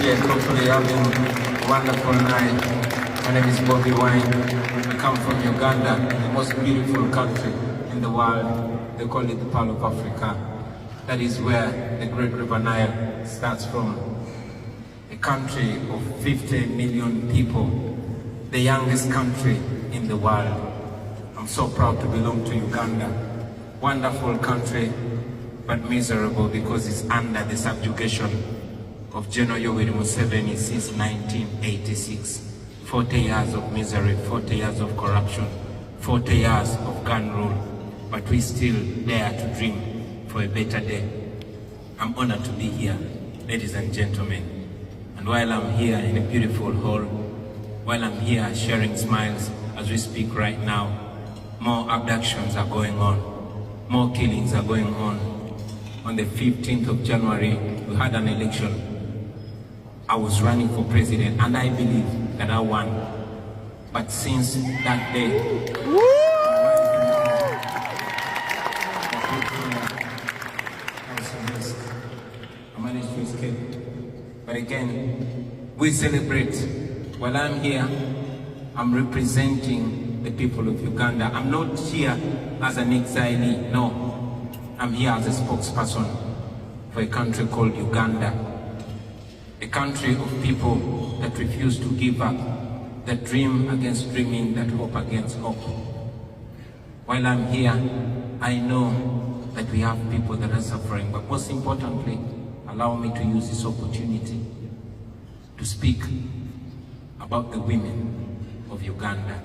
appreciate hopefully having a wonderful night. My name is Bobiwine. I come from Uganda, the most beautiful country in the world. They call it the Pearl of Africa. That is where the Great River Nile starts from. A country of 50 million people, the youngest country in the world. I'm so proud to belong to Uganda. Wonderful country, but miserable because it's under the subjugation of General Yoweri Museveni since 1986. 40 years of misery, 40 years of corruption, 40 years of gun rule, but we still dare to dream for a better day. I'm honored to be here, ladies and gentlemen. And while I'm here in a beautiful hall, while I'm here sharing smiles as we speak right now, more abductions are going on, more killings are going on. On the 15th of January, we had an election. I was running for president and I believe that I won. But since that day, I managed to escape. But again, we celebrate. While I'm here, I'm representing the people of Uganda. I'm not here as an exilee, no. I'm here as a spokesperson for a country called Uganda. A country of people that refuse to give up, that dream against dreaming, that hope against hope. While I'm here, I know that we have people that are suffering, but most importantly, allow me to use this opportunity to speak about the women of Uganda.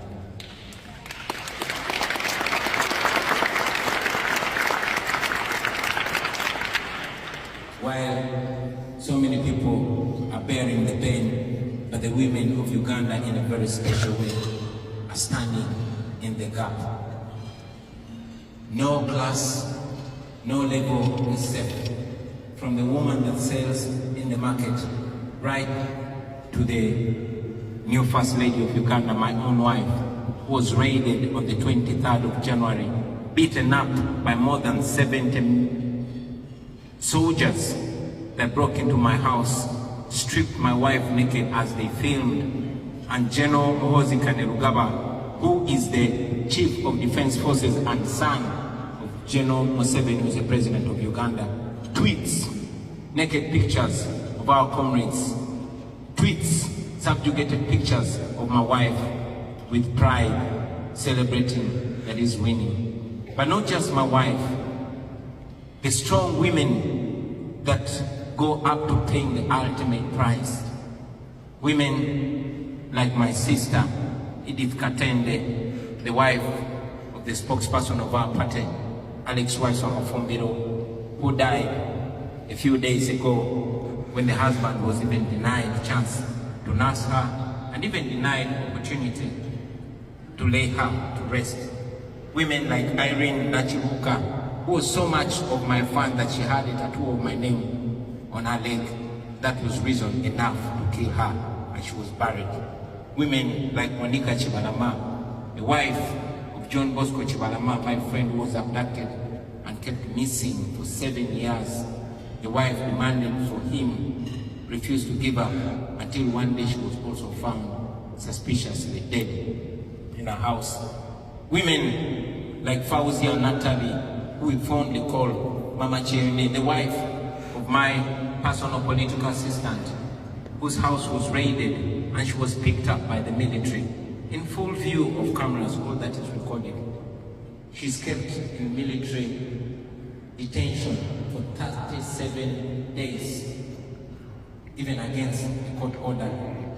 While so many people are bearing the pain, but the women of Uganda in a very special way are standing in the gap. No class, no level is safe. From the woman that sells in the market, right to the new First Lady of Uganda, my own wife, who was raided on the 23rd of January, beaten up by more than 70 soldiers that broke into my house, stripped my wife naked as they filmed. And General Muhoozi Kainerugaba, who is the Chief of Defense Forces and son of General Museveni, who is the President of Uganda, tweets naked pictures of our comrades, tweets subjugated pictures of my wife with pride, celebrating that he's winning. But not just my wife, the strong women that go up to paying the ultimate price. Women like my sister, Edith Katende, the wife of the spokesperson of our party, Alex Waisomafumbiro, who died a few days ago when the husband was even denied a chance to nurse her and even denied opportunity to lay her to rest. Women like Irene Nachibuka, who was so much of my fan that she had a tattoo of my name on her leg. That was reason enough to kill her, and she was buried. Women like Monica Chibalama, the wife of John Bosco Chibalama, my friend, who was abducted and kept missing for 7 years. The wife demanded for him, refused to give up, until one day she was also found suspiciously dead in her house. Women like Fauzia Natali, who we fondly call Mama Chirine, the wife of my personal political assistant, whose house was raided and she was picked up by the military in full view of cameras. All that is recorded. She's kept in military detention for 37 days, even against a court order.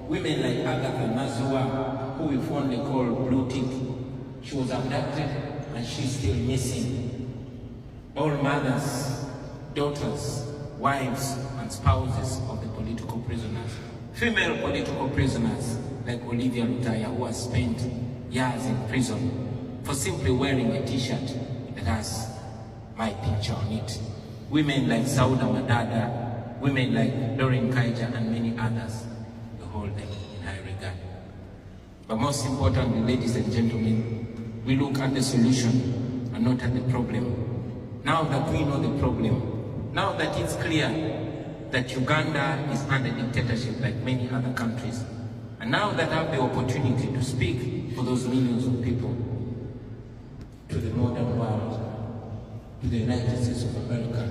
Women like Agatha Nazua, who we fondly call Blue Tick, she was abducted and she's still missing. All mothers, daughters, wives and spouses of the political prisoners. Female political prisoners like Olivia Lutaya, who has spent years in prison for simply wearing a t-shirt that has my picture on it. Women like Sauda Madada, women like Doreen Kaija and many others, we hold them in high regard. But most importantly, ladies and gentlemen, we look at the solution and not at the problem. Now that we know the problem, now that it's clear that Uganda is under dictatorship like many other countries. And now that I have the opportunity to speak for those millions of people, to the modern world, to the United States of America,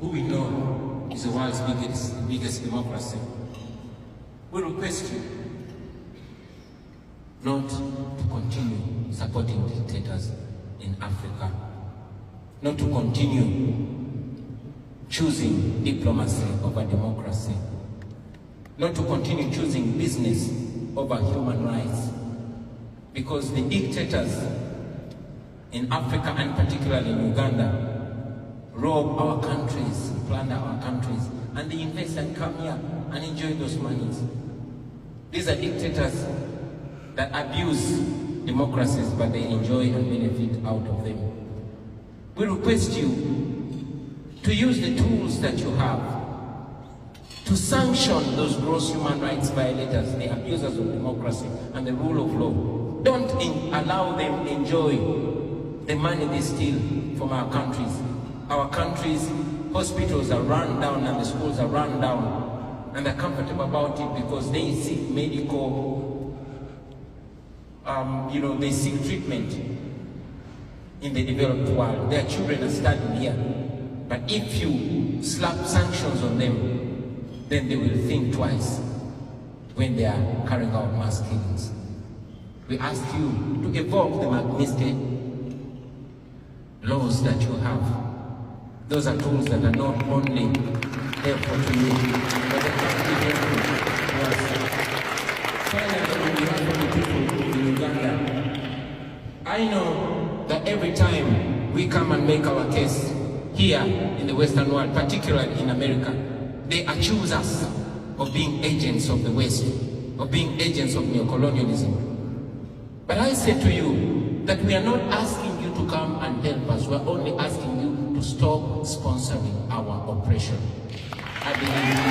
who we know is the world's biggest democracy, we request you not to continue supporting dictators in Africa, not to continue choosing diplomacy over democracy, not to continue choosing business over human rights, because the dictators in Africa and particularly in Uganda rob our countries, plunder our countries, and they invest and come here and enjoy those monies. These are dictators that abuse democracies, but they enjoy and benefit out of them. We request you to use the tools that you have to sanction those gross human rights violators, the abusers of democracy and the rule of law. Don't allow them enjoy the money they steal from our countries. Our countries' hospitals are run down and the schools are run down, and they're comfortable about it because they seek medical, they seek treatment in the developed world. Their children are studying here. But if you slap sanctions on them, then they will think twice when they are carrying out mass killings. We ask you to evoke the Magnitsky laws that you have. Those are tools that are not only helpful to you, but they can be helpful to us. Finally, on behalf of the people in Uganda, I know that every time we come and make our case here in the Western world, particularly in America, they accuse us of being agents of the West, of being agents of neocolonialism. But I say to you that we are not asking you to come and help us. We are only asking you to stop sponsoring our oppression. I believe